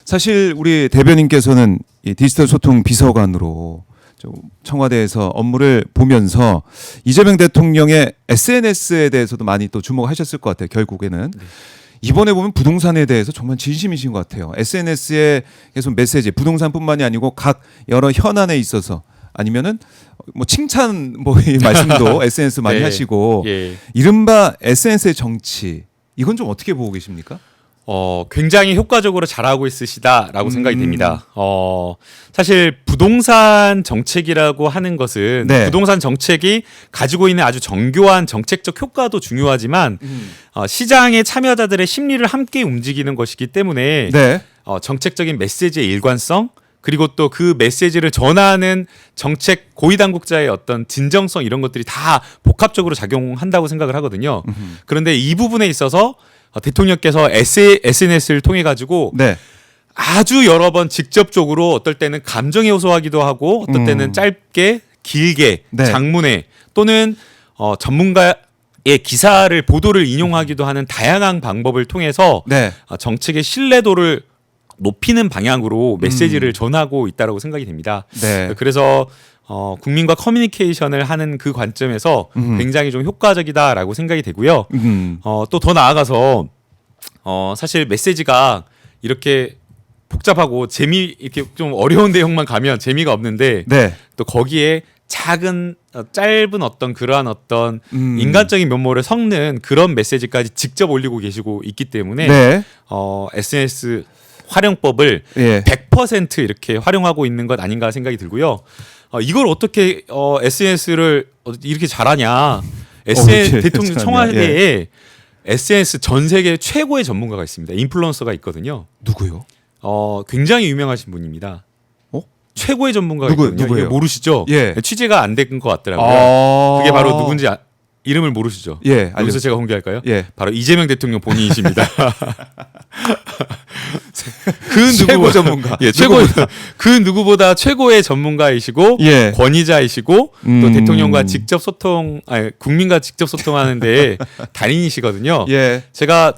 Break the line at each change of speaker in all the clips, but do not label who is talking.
사실 우리 대변인께서는 이 디지털 소통 비서관으로 청와대에서 업무를 보면서 이재명 대통령의 SNS에 대해서도 많이 또 주목하셨을 것 같아요. 결국에는 이번에 보면 부동산에 대해서 정말 진심이신 것 같아요. SNS에 계속 메시지, 부동산뿐만이 아니고 각 여러 현안에 있어서 아니면은 뭐 칭찬 이 말씀도 SNS 많이
네.
하시고
예.
이른바 SNS의 정치 이건 좀 어떻게 보고 계십니까?
굉장히 효과적으로 잘하고 있으시다라고 생각이 됩니다. 사실 부동산 정책이라고 하는 것은
네.
부동산 정책이 가지고 있는 아주 정교한 정책적 효과도 중요하지만 시장의 참여자들의 심리를 함께 움직이는 것이기 때문에
네.
정책적인 메시지의 일관성 그리고 또 그 메시지를 전하는 정책 고위 당국자의 어떤 진정성 이런 것들이 다 복합적으로 작용한다고 생각을 하거든요. 그런데 이 부분에 있어서 대통령께서 SNS를 통해 가지고
네.
아주 여러 번 직접적으로 어떨 때는 감정에 호소하기도 하고 어떨 때는 짧게 길게
네.
장문에 또는 전문가의 기사를 보도를 인용하기도 하는 다양한 방법을 통해서
네.
정책의 신뢰도를 높이는 방향으로 메시지를 전하고 있다고 생각이 됩니다.
네.
그래서 국민과 커뮤니케이션을 하는 그 관점에서 굉장히 좀 효과적이다라고 생각이 되고요. 또 더 나아가서 사실 메시지가 이렇게 복잡하고 이렇게 좀 어려운 내용만 가면 재미가 없는데
네.
또 거기에 작은 짧은 어떤 그러한 어떤 인간적인 면모를 섞는 그런 메시지까지 직접 올리고 계시고 있기 때문에
네.
SNS 활용법을
예.
100% 이렇게 활용하고 있는 것 아닌가 생각이 들고요. 이걸 어떻게 SNS를 이렇게 잘하냐?
이렇게
대통령
잘하냐.
청와대에 SNS 전 세계 최고의 전문가가 있습니다. 인플루언서가 있거든요.
누구요?
굉장히 유명하신 분입니다. 최고의 전문가가
누구예요?
있거든요.
누구예요?
이거 모르시죠?
예.
취재가 안 된 것 같더라고요. 그게 바로 누군지 이름을 모르시죠?
예,
여기서 제가 공개할까요?
예.
바로 이재명 대통령 본인이십니다. 그
최고 전문가.
예, 그 누구보다 최고의 전문가이시고
예.
권위자이시고 또 대통령과 직접 국민과 직접 소통하는데 달인이시거든요.
예.
제가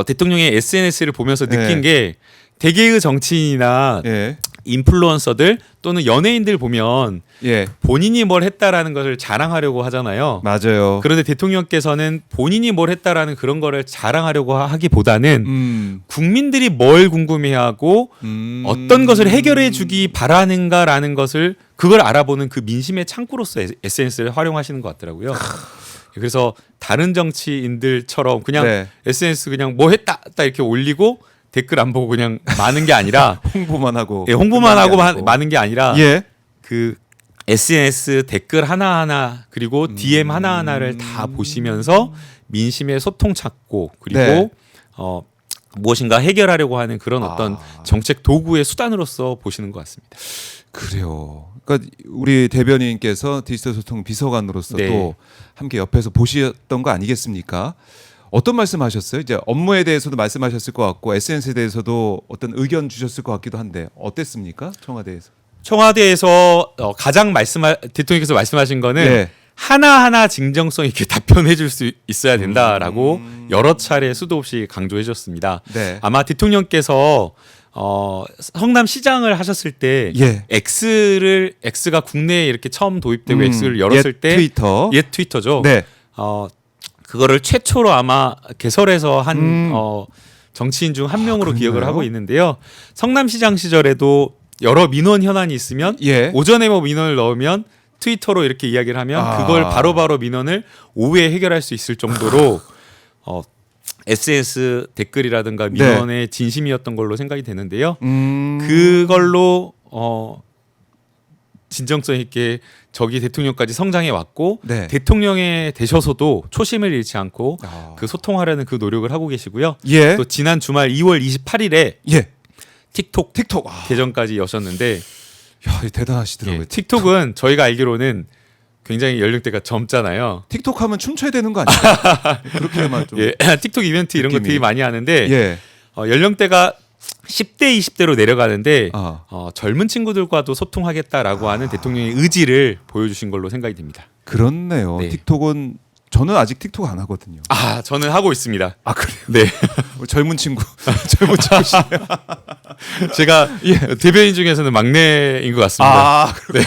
대통령의 SNS를 보면서 느낀
예.
게 대개의 정치인이나
예.
인플루언서들 또는 연예인들 보면
예.
본인이 뭘 했다라는 것을 자랑하려고 하잖아요.
맞아요.
그런데 대통령께서는 본인이 뭘 했다라는 그런 거를 자랑하려고 하기보다는 국민들이 뭘 궁금해하고 어떤 것을 해결해 주기 바라는가라는 것을 그걸 알아보는 그 민심의 창구로서 SNS를 활용하시는 것 같더라고요. 그래서 다른 정치인들처럼 그냥
네.
SNS 그냥 뭐 했다 딱 이렇게 올리고 댓글 안 보고 그냥 마는 게 아니라
홍보만 하고.
예, 홍보만 하고 마는 게 아니라
예.
그 SNS 댓글 하나하나 그리고 DM 하나하나를 다 보시면서 민심의 소통 찾고 그리고
네.
무엇인가 해결하려고 하는 그런 어떤 정책 도구의 수단으로서 보시는 것 같습니다.
그래요. 그러니까 우리 대변인께서 디지털 소통 비서관으로서도
네.
함께 옆에서 보셨던 거 아니겠습니까? 어떤 말씀하셨어요? 이제 업무에 대해서도 말씀하셨을 것 같고 SNS에 대해서도 어떤 의견 주셨을 것 같기도 한데 어땠습니까? 청와대에서.
청와대에서 가장 대통령께서 말씀하신 거는
예.
하나하나 진정성 있게 답변해 줄 수 있어야 된다라고 여러 차례 수도 없이 강조해 줬습니다.
네.
아마 대통령께서 성남시장을 하셨을 때
예.
X가 국내에 이렇게 처음 도입되고 X를 열었을
옛
때
트위터.
옛 트위터죠.
네.
그거를 최초로 아마 개설해서 한 정치인 중 한 명으로
그런가요?
기억을 하고 있는데요. 성남시장 시절에도 여러 민원 현안이 있으면
예.
오전에 뭐 민원을 넣으면 트위터로 이렇게 이야기를 하면 그걸 바로바로 민원을 오후에 해결할 수 있을 정도로 SNS 댓글이라든가 민원의 진심이었던 걸로 생각이 되는데요. 그걸로 진정성 있게 저기 대통령까지 성장해 왔고
네.
대통령에 되셔서도 초심을 잃지 않고 그 소통하려는 그 노력을 하고 계시고요.
예.
또 지난 주말 2월 28일에
예.
틱톡
틱톡.
계정까지 여셨는데
야, 대단하시더라고요.
예, 틱톡은 저희가 알기로는 굉장히 연령대가 젊잖아요.
틱톡 하면 춤춰야 되는 거 아니에요? 그렇게만 좀.
예, 틱톡 이벤트 이런 거
느낌이.
되게 많이 하는데
예.
연령대가 10대, 20대로 내려가는데
아.
젊은 친구들과도 소통하겠다라고 하는 대통령의 의지를 보여주신 걸로 생각이 됩니다.
그렇네요.
네.
틱톡은 저는 아직 틱톡 안 하거든요.
아, 저는 하고 있습니다.
아 그래요?
네.
우리 젊은 친구, 젊은 친구시네요.
제가 대변인 중에서는 막내인 것 같습니다.
아, 네.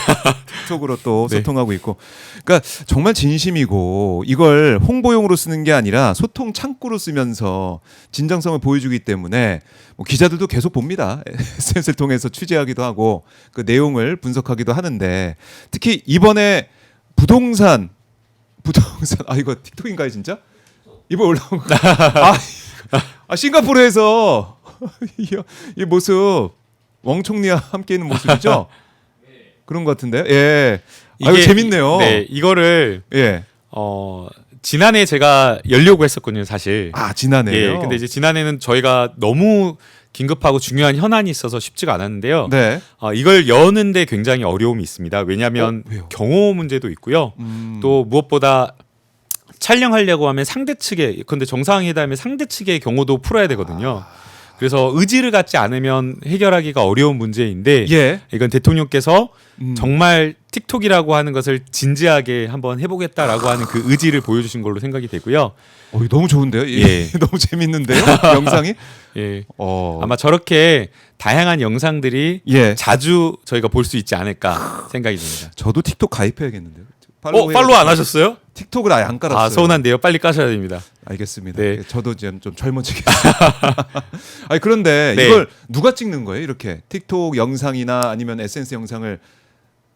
틱톡으로 또
네.
소통하고 있고, 그러니까 정말 진심이고 이걸 홍보용으로 쓰는 게 아니라 소통 창구로 쓰면서 진정성을 보여주기 때문에 뭐 기자들도 계속 봅니다. SNS를 통해서 취재하기도 하고 그 내용을 분석하기도 하는데 특히 이번에 부동산 아 이거 틱톡인가요 진짜? 이번 올라온 거. 싱가포르에서 이 모습 왕 총리와 함께 있는 모습이죠? 그런 것 같은데. 예. 이거 재밌네요.
네, 이거를
예.
지난해 제가 열려고 했었거든요, 사실.
아 지난해요.
예. 근데 이제 지난해는 저희가 너무 긴급하고 중요한 현안이 있어서 쉽지가 않았는데요.
네.
이걸 여는데 굉장히 어려움이 있습니다. 왜냐하면
왜요?
경호 문제도 있고요. 또 무엇보다 촬영하려고 하면 상대 측의, 근데 정상회담의 상대 측의 경호도 풀어야 되거든요. 그래서 의지를 갖지 않으면 해결하기가 어려운 문제인데
예.
이건 대통령께서 정말 틱톡이라고 하는 것을 진지하게 한번 해보겠다라고 하는 그 의지를 보여주신 걸로 생각이 되고요.
이거 너무 좋은데요?
예.
너무 재밌는데요? 영상이?
예.
어.
아마 저렇게 다양한 영상들이
예.
자주 저희가 볼 수 있지 않을까 생각이 듭니다.
저도 틱톡 가입해야겠는데요.
팔로우 안 하셨어요?
틱톡을 아예 안 깔았어요.
아, 서운한데요. 빨리 까셔야 됩니다.
알겠습니다.
네.
저도 좀 젊어지겠습니다. 아니 그런데
네.
이걸 누가 찍는 거예요? 이렇게 틱톡 영상이나 아니면 SNS 영상을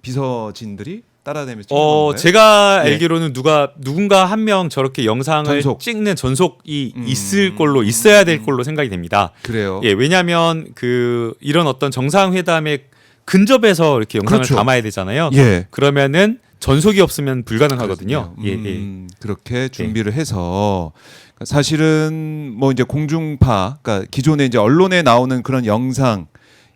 비서진들이 따라다니면서 찍는 건가요?
제가
예.
알기로는 누군가 한 명 저렇게 영상을
전속.
찍는 전속이 있어야 될 걸로 생각이 됩니다.
그래요.
예, 왜냐하면 이런 어떤 정상회담에 근접해서 이렇게 영상을
그렇죠.
담아야 되잖아요.
예.
그러면은 전속이 없으면 불가능하거든요.
그렇군요. 그렇게 준비를 해서 사실은 뭐 이제 공중파, 그러니까 기존에 이제 언론에 나오는 그런 영상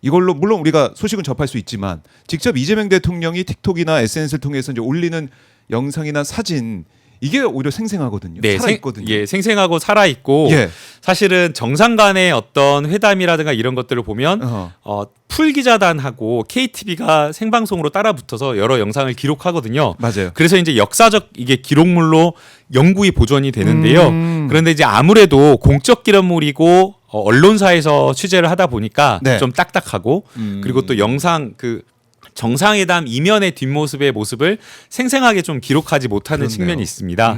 이걸로 물론 우리가 소식은 접할 수 있지만 직접 이재명 대통령이 틱톡이나 SNS를 통해서 이제 올리는 영상이나 사진 이게 오히려 생생하거든요. 살아있거든요.
생생하고 살아 있고
예.
사실은 정상 간의 어떤 회담이라든가 이런 것들을 보면 풀 기자단하고 KTV가 생방송으로 따라붙어서 여러 영상을 기록하거든요.
맞아요.
그래서 이제 역사적 이게 기록물로 영구히 보존이 되는데요. 그런데 이제 아무래도 공적 기록물이고 언론사에서 취재를 하다 보니까
네.
좀 딱딱하고 그리고 또 영상 정상회담 이면의 뒷모습의 모습을 생생하게 좀 기록하지 못하는
그렇네요.
측면이 있습니다.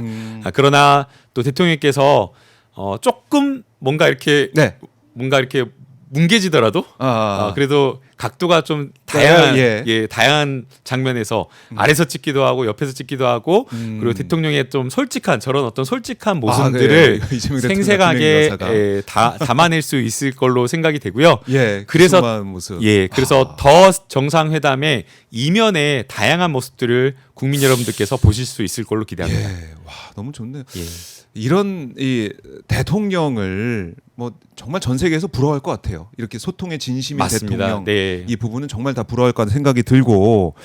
그러나 또 대통령께서 조금 뭔가 이렇게
네.
뭉개지더라도 그래도 각도가 좀 다양한 다양한 장면에서 아래서 찍기도 하고 옆에서 찍기도 하고 그리고 대통령의 좀 저런 어떤 솔직한 모습들을 생생하게 담아낼 수 있을 걸로 생각이 되고요.
예.
그래서
모습.
그래서 더 정상회담의 이면의 다양한 모습들을 국민 여러분들께서 보실 수 있을 걸로 기대합니다.
와, 너무 좋네요.
예.
이런 이 대통령을 뭐 정말 전 세계에서 부러워할 것 같아요. 이렇게 소통의 진심인
맞습니다.
대통령
네.
이 부분은 정말 다 부러워할 것 같은 생각이 들고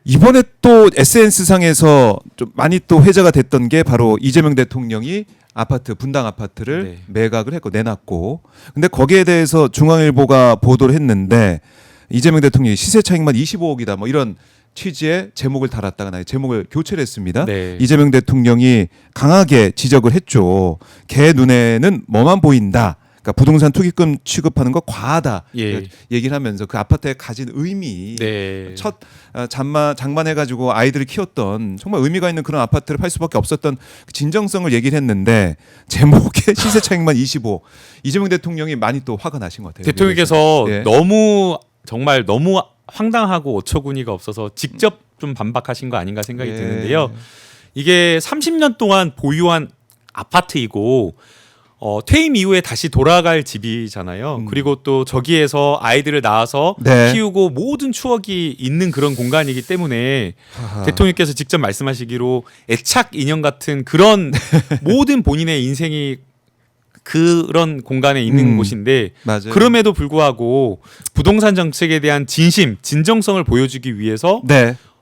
이번에 또 SNS 상에서 좀 많이 또 회자가 됐던 게 바로 이재명 대통령이 분당 아파트를 매각을 했고 내놨고 근데 거기에 대해서 중앙일보가 보도를 했는데 이재명 대통령이 시세 차익만 25억이다 뭐 이런 취지의 제목을 달았다가 제목을 교체를 했습니다.
네.
이재명 대통령이 강하게 지적을 했죠. 걔 눈에는 뭐만 보인다. 그러니까 부동산 투기금 취급하는 거 과하다. 얘기를 하면서 그 아파트에 가진 의미 첫 장만해가지고 아이들을 키웠던 정말 의미가 있는 그런 아파트를 팔 수밖에 없었던 그 진정성을 얘기를 했는데 제목에 시세 차익만 25. 이재명 대통령이 많이 또 화가 나신 것 같아요.
대통령께서 너무 황당하고 어처구니가 없어서 직접 좀 반박하신 거 아닌가 생각이 드는데요. 이게 30년 동안 보유한 아파트이고 퇴임 이후에 다시 돌아갈 집이잖아요. 그리고 또 저기에서 아이들을 낳아서 키우고 모든 추억이 있는 그런 공간이기 때문에 대통령께서 직접 말씀하시기로 애착 인형 같은 그런 모든 본인의 인생이 그런 공간에 있는 곳인데
맞아요.
그럼에도 불구하고 부동산 정책에 대한 진정성을 보여주기 위해서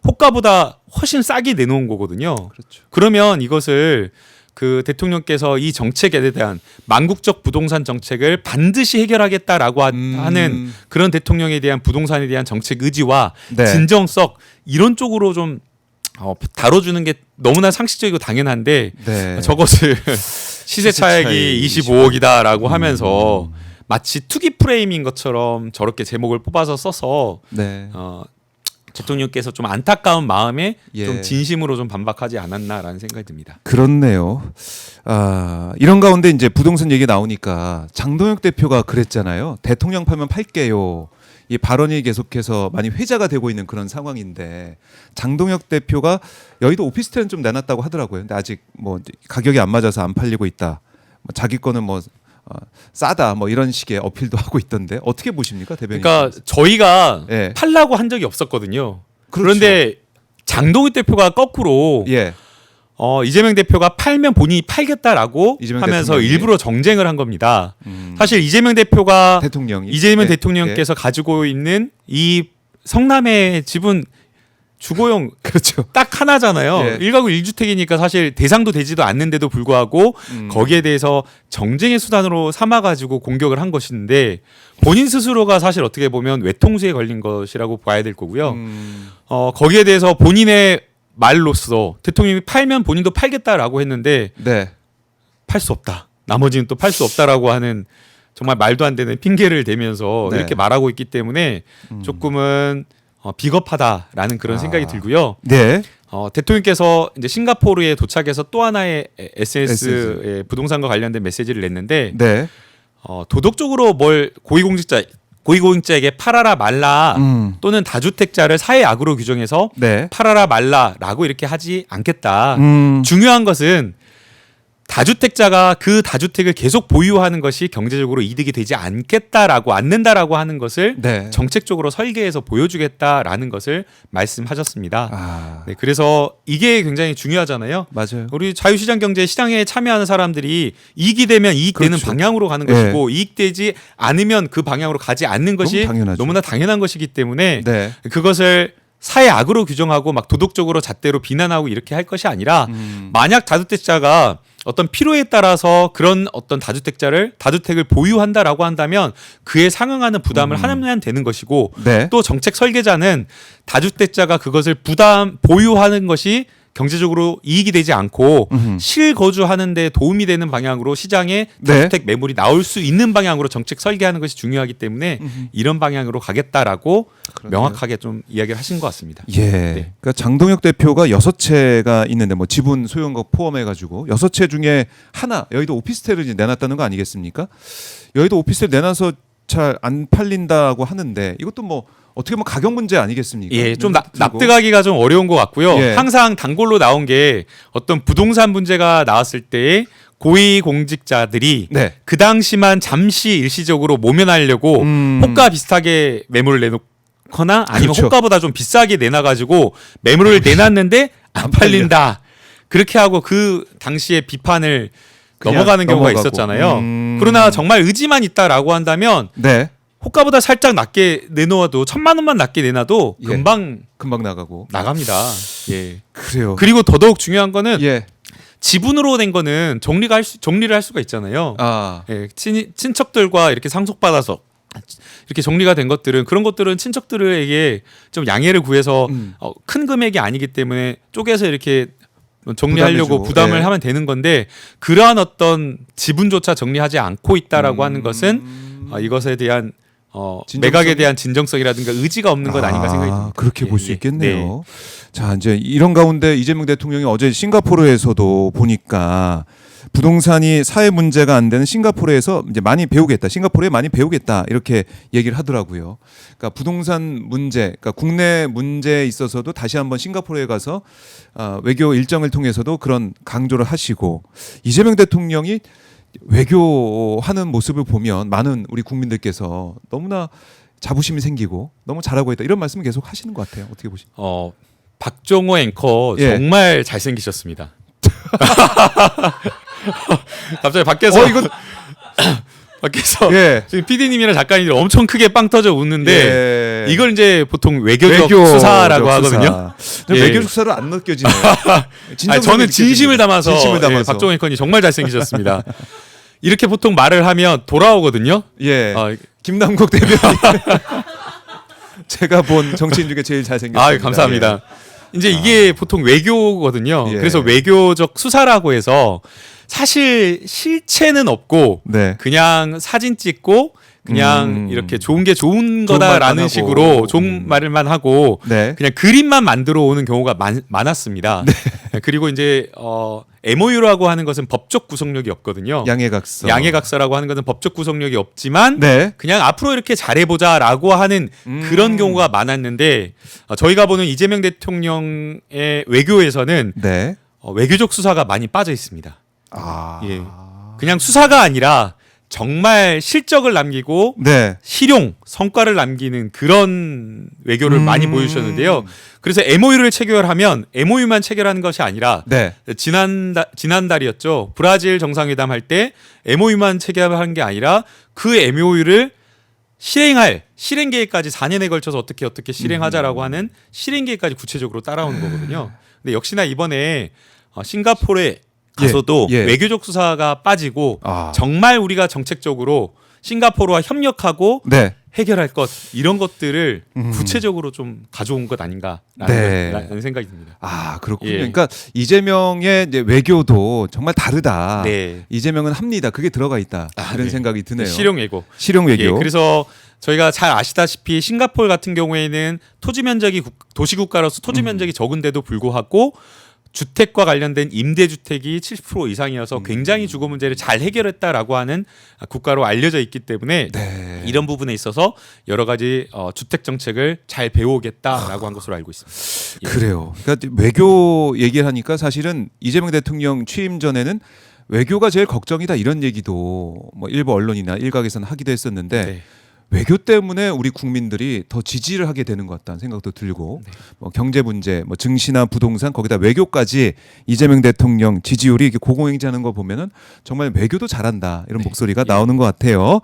호가보다 훨씬 싸게 내놓은 거거든요.
그렇죠.
그러면 이것을 그 대통령께서 이 정책에 대한 망국적 부동산 정책을 반드시 해결하겠다라고 하는 그런 대통령에 대한 부동산에 대한 정책 의지와 진정성 이런 쪽으로 좀 다뤄주는 게 너무나 상식적이고 당연한데
네.
저것을 시세
차이
차익이 25억이다라고 하면서 마치 투기 프레임인 것처럼 저렇게 제목을 뽑아서 써서
네.
대통령께서 좀 안타까운 마음에
예.
좀 진심으로 좀 반박하지 않았나라는 생각이 듭니다.
그렇네요. 이런 가운데 이제 부동산 얘기 나오니까 장동혁 대표가 그랬잖아요. 대통령 팔면 팔게요. 이 발언이 계속해서 많이 회자가 되고 있는 그런 상황인데 장동혁 대표가 여의도 오피스텔은 좀 내놨다고 하더라고요. 근데 아직 뭐 가격이 안 맞아서 안 팔리고 있다. 뭐 자기 거는 뭐 싸다 뭐 이런 식의 어필도 하고 있던데 어떻게 보십니까, 대변인?
그러니까 저희가
예.
팔라고 한 적이 없었거든요.
그렇죠.
그런데 장동혁 대표가 거꾸로
예.
이재명 대표가 팔면 본인이 팔겠다라고
이재명
하면서
대통령이?
일부러 정쟁을 한 겁니다. 사실 이재명 대표가
대통령이
이재명
예.
대통령께서 가지고 있는 이 성남의 집은 주거용
그렇죠.
딱 하나잖아요.
예.
1가구 1주택이니까 사실 대상도 되지도 않는데도 불구하고 거기에 대해서 정쟁의 수단으로 삼아가지고 공격을 한 것인데 본인 스스로가 사실 어떻게 보면 외통수에 걸린 것이라고 봐야 될 거고요. 거기에 대해서 본인의 말로써 대통령이 팔면 본인도 팔겠다라고 했는데
네.
팔 수 없다. 나머지는 또 팔 수 없다라고 하는 정말 말도 안 되는 핑계를 대면서
네.
이렇게 말하고 있기 때문에 조금은 비겁하다라는 그런 생각이 들고요.
네.
대통령께서 이제 싱가포르에 도착해서 또 하나의 SNS의 부동산과 관련된 메시지를 냈는데
네.
도덕적으로 뭘 고위공직자에게 팔아라 말라 또는 다주택자를 사회악으로 규정해서
네.
팔아라 말라라고 이렇게 하지 않겠다.
음.
중요한 것은 다주택자가 그 다주택을 계속 보유하는 것이 경제적으로 이득이 되지 않는다라고 하는 것을
네.
정책적으로 설계해서 보여주겠다라는 것을 말씀하셨습니다.
네.
그래서 이게 굉장히 중요하잖아요.
맞아요.
우리 자유시장 경제 시장에 참여하는 사람들이 이익이 되면 이익되는
그렇죠.
방향으로 가는
네.
것이고 이익되지 않으면 그 방향으로 가지 않는 것이
당연하죠.
너무나 당연한 것이기 때문에
네.
그것을 사회악으로 규정하고 막 도덕적으로 잣대로 비난하고 이렇게 할 것이 아니라 만약 다주택자가 어떤 필요에 따라서 그런 어떤 다주택을 보유한다라고 한다면 그에 상응하는 부담을 하면 되는 것이고
네.
또 정책 설계자는 다주택자가 그것을 보유하는 것이 경제적으로 이익이 되지 않고 실거주하는 데 도움이 되는 방향으로 시장에
네.
다주택 매물이 나올 수 있는 방향으로 정책 설계하는 것이 중요하기 때문에 이런 방향으로 가겠다라고
그러네요.
명확하게 좀 이야기를 하신 것 같습니다.
예. 그러니까 장동혁 대표가 6채가 있는데 뭐 지분 소유한 거 포함해 가지고 6채 중에 하나 여의도 오피스텔을 이제 내놨다는 거 아니겠습니까? 여의도 오피스텔 내놔서 잘 안 팔린다고 하는데 이것도 뭐 어떻게 보면 가격 문제 아니겠습니까?
예, 좀
들고.
납득하기가 좀 어려운 것 같고요.
예.
항상 단골로 나온 게 어떤 부동산 문제가 나왔을 때 고위공직자들이
네.
그 당시만 잠시 일시적으로 모면하려고 호가 비슷하게 매물을 내놓거나 아니면
그렇죠.
호가보다 좀 비싸게 내놔가지고 매물을 내놨는데 안 팔린다. 그렇게 하고 그 당시에 비판을
그냥
넘어가는 경우가
넘어가고.
있었잖아요. 그러나 정말 의지만 있다라고 한다면
네.
호가보다 살짝 낮게 내놓아도 1,000만 원만 낮게 내놔도
예.
금방
나가고.
나갑니다. 예.
그래요.
그리고 더더욱 중요한 거는
예.
지분으로 된 거는 정리를 할 수가 있잖아요. 예, 친척들과 이렇게 상속받아서 이렇게 정리가 된 것들은 그런 것들은 친척들에게 좀 양해를 구해서 큰 금액이 아니기 때문에 쪼개서 이렇게 정리하려고
부담해주고.
부담을
예.
하면 되는 건데 그러한 어떤 지분조차 정리하지 않고 있다라고 하는 것은 이것에 대한
진정성?
매각에 대한 진정성이라든가 의지가 없는 것 아닌가 생각이 듭니다.
그렇게
예,
볼 수
예.
있겠네요. 자, 이제 이런 가운데 이재명 대통령이 어제 싱가포르에서도 보니까 부동산이 사회 문제가 안 되는 싱가포르에서 이제 많이 배우겠다. 싱가포르에 많이 배우겠다. 이렇게 얘기를 하더라고요. 그러니까 부동산 문제, 그러니까 국내 문제에 있어서도 다시 한번 싱가포르에 가서 외교 일정을 통해서도 그런 강조를 하시고 이재명 대통령이 외교하는 모습을 보면 많은 우리 국민들께서 너무나 자부심이 생기고 너무 잘하고 있다 이런 말씀을 계속 하시는 것 같아요. 어떻게 보십니까?
박종호 앵커
예.
정말 잘생기셨습니다. 갑자기 밖에서
이거
밖에서
예.
지금 PD님이랑 작가님들 엄청 크게 빵 터져 웃는데
예.
이걸 이제 보통 외교적 수사라고 하거든요.
예.
예.
외교적 수사로 안 느껴지네요.
저는 진심을 담아서,
진심을 담아서.
예, 박종호 앵커님 정말 잘생기셨습니다. 이렇게 보통 말을 하면 돌아오거든요.
예. 김남국 대변인. 제가 본 정치인 중에 제일 잘생겼습니다.
감사합니다. 이제 이게 보통 외교거든요.
예.
그래서 외교적 수사라고 해서 사실 실체는 없고
네.
그냥 사진 찍고 그냥 이렇게 좋은 게 좋은
좋은 말만
거다라는
하고.
식으로 좋은 말만 하고
네.
그냥 그림만 만들어 오는 경우가 많았습니다. 그리고 이제 MOU라고 하는 것은 법적 구속력이 없거든요.
양해각서.
양해각서라고 하는 것은 법적 구속력이 없지만
네.
그냥 앞으로 이렇게 잘해보자라고 하는 그런 경우가 많았는데 저희가 보는 이재명 대통령의 외교에서는
네.
외교적 수사가 많이 빠져 있습니다.
아.
예. 그냥 수사가 아니라 정말 실적을 남기고
네.
실용 성과를 남기는 그런 외교를 많이 보여주셨는데요. 그래서 MOU를 체결하면 MOU만 체결하는 것이 아니라
네.
지난달이었죠. 브라질 정상회담 할 때 MOU만 체결한 게 아니라 그 MOU를 실행할 실행 계획까지 4년에 걸쳐서 어떻게 실행하자라고 하는 실행 계획까지 구체적으로 따라오는 거거든요. 근데 역시나 이번에 싱가포르에 가서도
예.
외교적 수사가 빠지고
아.
정말 우리가 정책적으로 싱가포르와 협력하고
네.
해결할 것 이런 것들을 구체적으로 좀 가져온 것 아닌가라는
네.
생각이 듭니다.
아, 그렇군요.
예.
그러니까 이재명의 이제 외교도 정말 다르다.
네.
이재명은 합니다. 그게 들어가 있다. 이런
네.
생각이 드네요.
실용 외고.
실용 외교.
예, 그래서 저희가 잘 아시다시피 싱가포르 같은 경우에는 토지 면적이 도시 국가로서 토지 면적이 적은데도 불구하고 주택과 관련된 임대주택이 70% 이상이어서 굉장히 주거 문제를 잘 해결했다라고 하는 국가로 알려져 있기 때문에
네.
이런 부분에 있어서 여러 가지 주택 정책을 잘 배워오겠다라고 한 것으로 알고 있습니다. 예.
그래요. 그러니까 외교 얘기를 하니까 사실은 이재명 대통령 취임 전에는 외교가 제일 걱정이다 이런 얘기도 뭐 일부 언론이나 일각에서는 하기도 했었는데
네.
외교 때문에 우리 국민들이 더 지지를 하게 되는 것 같다는 생각도 들고 뭐 경제 문제, 뭐 증시나 부동산 거기다 외교까지 이재명 대통령 지지율이 이렇게 고공행진하는 거 보면은 정말 외교도 잘한다 이런 목소리가 나오는 것 같아요.